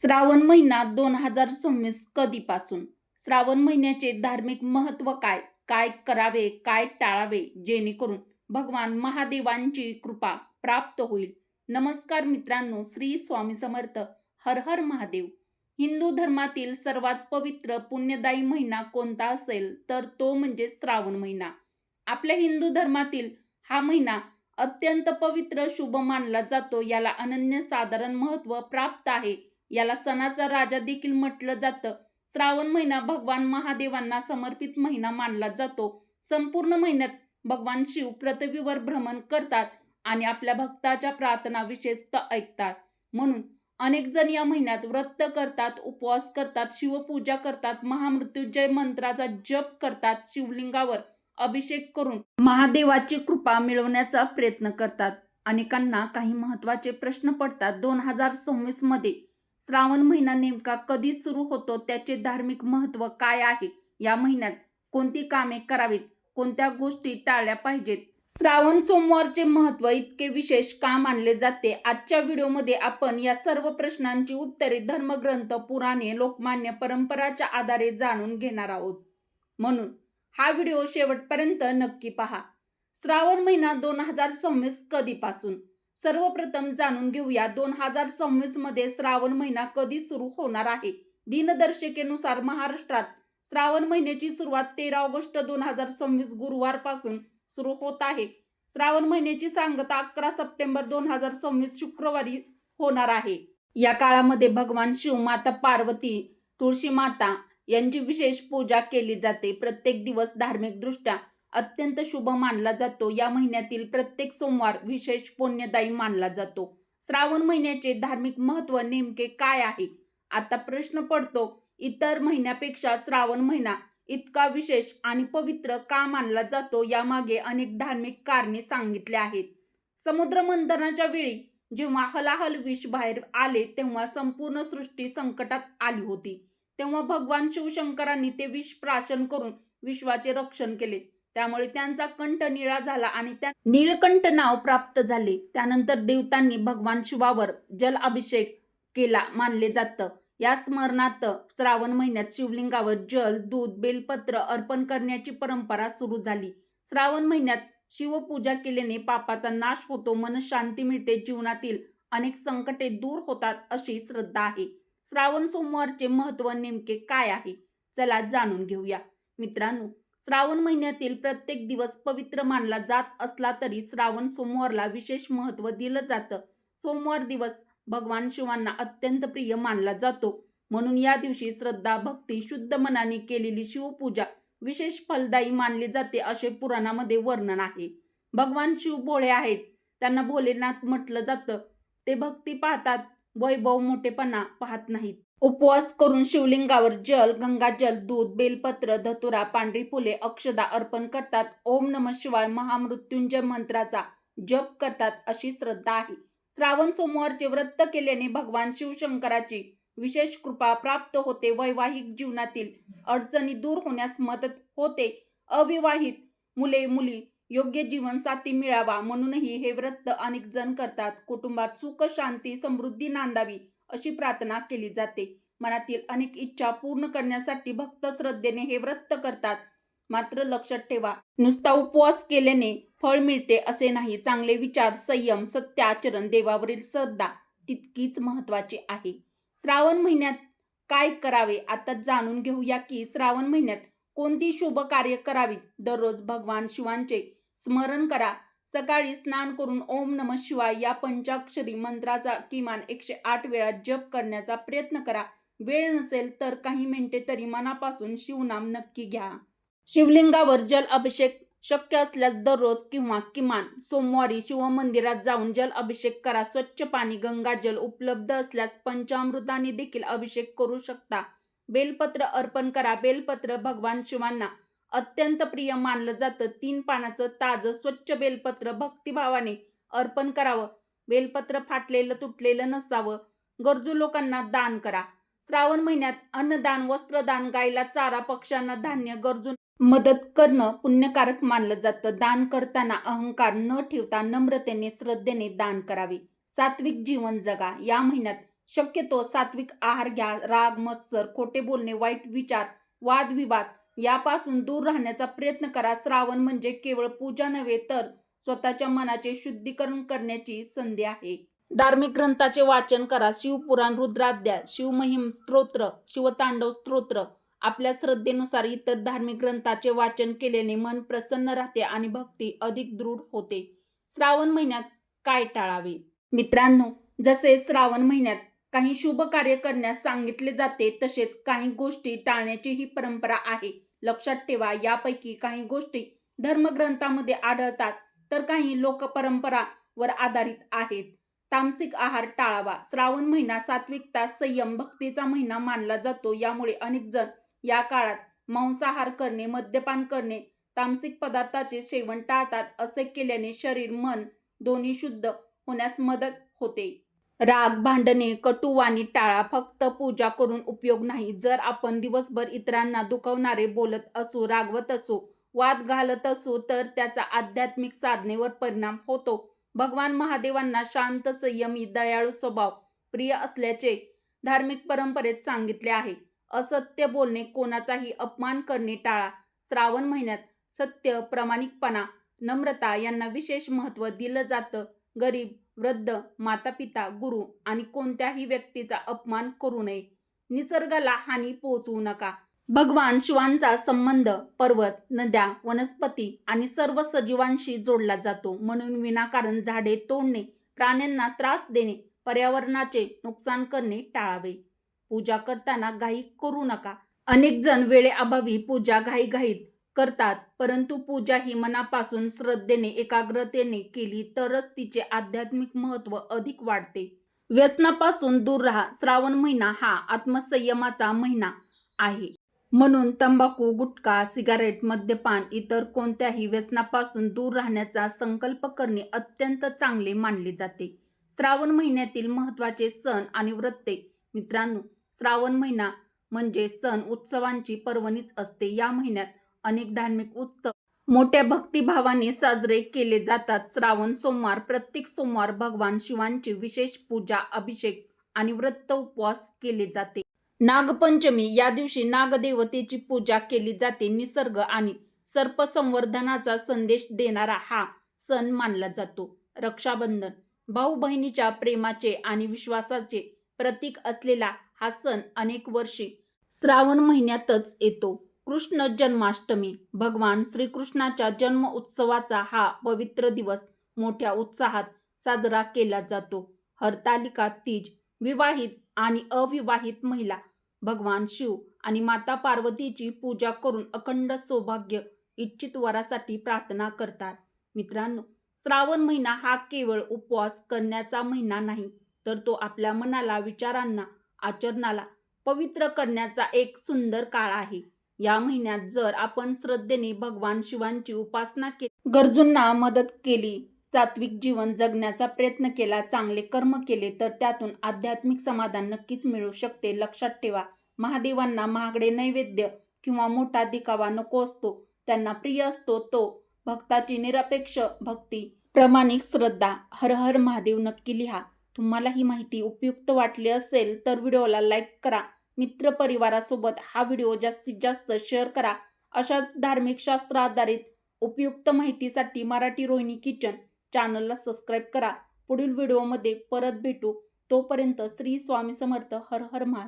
श्रावण महिना 2026 कधीपासून? श्रावण महिन्याचे धार्मिक महत्त्व काय? काय करावे, काय टाळावे जेणेकरून भगवान महादेवांची कृपा प्राप्त होईल? नमस्कार मित्रांनो, श्री स्वामी समर्थ. हर हर महादेव. हिंदू धर्मातील सर्वात पवित्र पुण्यदायी महिना कोणता असेल तर तो म्हणजे श्रावण महिना. आपल्या हिंदू धर्मातील हा महिना अत्यंत पवित्र शुभ मानला जातो. याला अनन्यसाधारण महत्त्व प्राप्त आहे. याला सणाचा राजा देखील म्हटलं जातं. श्रावण महिना भगवान महादेवांना समर्पित महिना मानला जातो. संपूर्ण महिन्यात भगवान शिव पृथ्वीवर भ्रमण करतात आणि आपल्या भक्ताच्या प्रार्थना विशेषतः ऐकतात. म्हणून अनेक जण या महिन्यात व्रत करतात, उपवास करतात, शिवपूजा करतात, महामृत्युंजय मंत्राचा जप करतात, शिवलिंगावर अभिषेक करून महादेवाची कृपा मिळवण्याचा प्रयत्न करतात. अनेकांना काही महत्त्वाचे प्रश्न पडतात. 2026 मध्ये श्रावण महिना नेमका कधी सुरू होतो? त्याचे धार्मिक महत्त्व काय आहे? या महिन्यात कोणती कामे करावीत? कोणत्या गोष्टी टाळल्या पाहिजेत? श्रावण सोमवारचे महत्त्व इतके विशेष का मानले जाते? आजच्या व्हिडिओमध्ये आपण या सर्व प्रश्नांची उत्तरे धर्मग्रंथ, पुराणे, लोकमान्य परंपराच्या आधारे जाणून घेणार आहोत. म्हणून हा व्हिडिओ शेवटपर्यंत नक्की पहा. श्रावण महिना 2026 कधीपासून? सर्वप्रथम जाणून घेऊया 2026 मध्ये श्रावण महिना कधी सुरू होणार आहे. दिनदर्शिकेनुसार महाराष्ट्रात श्रावण महिन्याची सुरुवात 13 ऑगस्ट 2026 गुरुवार पासून सुरू होत आहे. श्रावण महिन्याची सांगता 11 सप्टेंबर 2026 शुक्रवारी होणार आहे. या काळामध्ये भगवान शिव, माता पार्वती, तुळशी माता यांची विशेष पूजा केली जाते. प्रत्येक दिवस धार्मिक दृष्ट्या अत्यंत शुभ मानला जातो. या महिन्यातील प्रत्येक सोमवार विशेष पुण्यदायी मानला जातो. श्रावण महिन्याचे धार्मिक महत्त्व नेमके काय आहे? आता प्रश्न पडतो, इतर महिन्यापेक्षा श्रावण महिना इतका विशेष आणि पवित्र का मानला जातो? यामागे अनेक धार्मिक कारणे सांगितले आहेत. समुद्र मंथनाच्या वेळी जेव्हा हलाहल विष बाहेर आले तेव्हा संपूर्ण सृष्टी संकटात आली होती. तेव्हा भगवान शिवशंकरांनी ते विष प्राशन करून विश्वाचे रक्षण केले. त्यामुळे त्यांचा कंठ निळा झाला आणि त्या नीळकंठ नाव प्राप्त झाले. त्यानंतर देवतांनी भगवान शिवावर जल अभिषेक केला मानले जातं. या स्मरणार्थ श्रावण महिन्यात शिवलिंगावर जल, दूध, बेलपत्र अर्पण करण्याची परंपरा सुरू झाली. श्रावण महिन्यात शिवपूजा केल्याने पापाचा नाश होतो, मनशांती मिळते, जीवनातील अनेक संकटे दूर होतात अशी श्रद्धा आहे. श्रावण सोमवारचे महत्त्व नेमके काय आहे? चला जाणून घेऊया. मित्रांनो, श्रावण महिन्यातील प्रत्येक दिवस पवित्र मानला जात असला तरी श्रावण सोमवारला विशेष महत्त्व दिलं जातं. सोमवार दिवस भगवान शिवांना अत्यंत प्रिय मानला जातो. म्हणून या दिवशी श्रद्धा, भक्ती, शुद्ध मनाने केलेली शिवपूजा विशेष फलदायी मानली जाते असे पुराणामध्ये वर्णन आहे. भगवान शिव भोळे आहेत. त्यांना भोलेनाथ म्हटलं जातं. ते भक्ती पाहतात, वैभव, मोठेपणा पाहत नाहीत. उपवास करून शिवलिंगावर जल, गंगाजल, दूध, बेलपत्र, धतुरा, पांढरी फुले, अक्षदा अर्पण करतात. ओम नमः शिवाय महामृत्युंजय मंत्राचा जप करतात अशी श्रद्धा आहे. श्रावण सोमवारचे व्रत केल्याने भगवान शिवशंकराची विशेष कृपा प्राप्त होते. वैवाहिक जीवनातील अडचणी दूर होण्यास मदत होते. अविवाहित मुले मुली योग्य जीवनसाथी मिळावा म्हणूनही हे व्रत अनेक जण करतात. कुटुंबात सुख, शांती, समृद्धी नांदावी अशी प्रार्थना केली जाते. मनातील अनेक इच्छा पूर्ण करण्यासाठी भक्त श्रद्धेने हे व्रत करतात. मात्र लक्षात ठेवा, नुसता उपवास केल्याने फळ मिळते असे नाही. चांगले विचार, संयम, सत्य आचरण, देवावरील श्रद्धा तितकीच महत्त्वाची आहे. श्रावण महिन्यात काय करावे? आता जाणून घेऊया की श्रावण महिन्यात कोणती शुभ कार्य करावीत. दररोज भगवान शिवांचे स्मरण करा. सकाळी स्नान करून ओम नमः शिवाय या पंचाक्षरी मंत्राचा किमान 108 वेळा जप करण्याचा प्रयत्न करा. वेळ नसेल तर काही मिनिटे तरी मनापासून शिवनाम नक्की घ्या. शिवलिंगावर जल अभिषेक शक्य असल्यास दररोज किंवा किमान सोमवारी शिवमंदिरात जाऊन जल अभिषेक करा. स्वच्छ पाणी, गंगाजल उपलब्ध असल्यास पंचामृताने देखील अभिषेक करू शकता. बेलपत्र अर्पण करा. बेलपत्र भगवान शिवांना अत्यंत प्रिय मानलं जातं. 3 पानाचं ताजं स्वच्छ बेलपत्र भक्तिभावाने अर्पण करावं. बेलपत्र फाटलेलं, तुटलेलं नसावं. गरजू लोकांना दान करा. श्रावण महिन्यात अन्नदान, वस्त्रदान, गायला चारा, पक्ष्यांना धान्य, गरजू मदत करणं पुण्यकारक मानलं जातं. दान करताना अहंकार न ठेवता नम्रतेने, श्रद्धेने दान करावे. सात्विक जीवन जगा. या महिन्यात शक्यतो सात्विक आहार घ्या. राग, मत्सर, खोटे बोलणे, वाईट विचार, वादविवाद यापासून दूर राहण्याचा प्रयत्न करा. श्रावण म्हणजे केवळ पूजा नव्हे तर स्वतःच्या मनाचे शुद्धीकरण करण्याची संधी आहे. धार्मिक ग्रंथाचे वाचन करा. शिवपुराण, रुद्राध्याय, शिवमहिम स्तोत्र, शिवतांडव स्तोत्र. आपल्या श्रद्धेनुसार इतर धार्मिक ग्रंथाचे वाचन केल्याने मन प्रसन्न राहते आणि भक्ती अधिक दृढ होते. श्रावण महिन्यात काय टाळावे? मित्रांनो, जसे श्रावण महिन्यात काही शुभ कार्य करण्यास सांगितले जाते तसेच काही गोष्टी टाळण्याची ही परंपरा आहे. लक्षात ठेवा, यापैकी काही गोष्टी धर्मग्रंथामध्ये आढळतात तर काही लोकपरंपरावर आधारित आहेत. तामसिक आहार टाळावा. श्रावण महिना सात्विकता, संयम, भक्तीचा महिना मानला जातो. यामुळे अनेक जण या काळात मांसाहार करणे, मद्यपान करणे, तामसिक पदार्थाचे सेवन टाळतात. असे केल्याने शरीर, मन दोन्ही शुद्ध होण्यास मदत होते. राग, भांडणे, कटुवाणी टाळा. फक्त पूजा करून उपयोग नाही. जर आपण दिवसभर इतरांना दुखवणारे बोलत असू, रागवत असू, वाद घालत असू तर त्याचा आध्यात्मिक साधनेवर परिणाम होतो. भगवान महादेवांना शांत, संयमी, दयाळू स्वभाव प्रिय असल्याचे धार्मिक परंपरेत सांगितले आहे. असत्य बोलणे, कोणाचाही अपमान करणे टाळा. श्रावण महिन्यात सत्य, प्रामाणिकपणा, नम्रता यांना विशेष महत्त्व दिलं जातं. गरीब, वृद्ध, मातापिता, गुरु आणि कोणत्याही व्यक्तीचा अपमान करू नये. निसर्गाला हानी पोहोचवू नका. भगवान शिवांचा संबंध पर्वत, नद्या, वनस्पती आणि सर्व सजीवांशी जोडला जातो. म्हणून विनाकारण झाडे तोडणे, प्राण्यांना त्रास देणे, पर्यावरणाचे नुकसान करणे टाळावे. पूजा करताना घाई करू नका. अनेक जण वेळेअभावी पूजा घाईघाईत करतात, परंतु पूजा ही मनापासून, श्रद्धेने, एकाग्रतेने केली तरच तिचे आध्यात्मिक महत्त्व अधिक वाढते. व्यसनापासून दूर राहा. श्रावण महिना हा आत्मसंयमाचा महिना आहे. म्हणून तंबाखू, गुटखा, सिगारेट, मद्यपान, इतर कोणत्याही व्यसनापासून दूर राहण्याचा संकल्प करणे अत्यंत चांगले मानले जाते. श्रावण महिन्यातील महत्त्वाचे सण आणि व्रते. मित्रांनो, श्रावण महिना म्हणजे सण उत्सवांची पर्वणीच असते. या महिन्यात अनेक धार्मिक उत्सव मोठ्या भक्तिभावाने साजरे केले जातात. श्रावण सोमवार. प्रत्येक सोमवार भगवान शिवांची विशेष पूजा, अभिषेक आणि व्रत उपवास केले जाते. नागपंचमी. या दिवशी नागदेवतेची पूजा केली जाते. निसर्ग आणि सर्पसंवर्धनाचा संदेश देणारा हा सण मानला जातो. रक्षाबंधन. भाऊ बहिणीच्या प्रेमाचे आणि विश्वासाचे प्रतीक असलेला हा सण अनेक वर्षी श्रावण महिन्यातच येतो. कृष्ण जन्माष्टमी. भगवान श्रीकृष्णाच्या जन्म उत्सवाचा हा पवित्र दिवस मोठ्या उत्साहात साजरा केला जातो. हरतालिका तीज. विवाहित आणि अविवाहित महिला भगवान शिव आणि माता पार्वतीची पूजा करून अखंड सौभाग्य इच्छित वरासाठी प्रार्थना करतात. मित्रांनो, श्रावण महिना हा केवळ उपवास करण्याचा महिना नाही, तर तो आपल्या मनाला, विचारांना, आचरणाला पवित्र करण्याचा एक सुंदर काळ आहे. या महिन्यात जर आपण श्रद्धेने भगवान शिवांची उपासना केली, गरजूंना मदत केली, सात्विक जीवन जगण्याचा प्रयत्न केला, चांगले कर्म केले तर त्यातून आध्यात्मिक समाधान नक्कीच मिळू शकते. लक्षात ठेवा, महादेवांना महागडे नैवेद्य किंवा मोठा दिखावा नको असतो. त्यांना प्रिय असतो तो भक्ताची निरपेक्ष भक्ती, प्रामाणिक श्रद्धा. हर हर महादेव नक्की लिहा. तुम्हाला ही माहिती उपयुक्त वाटली असेल तर व्हिडिओला लाईक करा. मित्रपरिवारासोबत हा व्हिडिओ जास्तीत जास्त शेअर करा. अशाच धार्मिक शास्त्र आधारित उपयुक्त माहितीसाठी मराठी रोहिणी किचन चॅनलला सबस्क्राईब करा. पुढील व्हिडिओमध्ये परत भेटू. तोपर्यंत श्री स्वामी समर्थ. हर हर महादेव.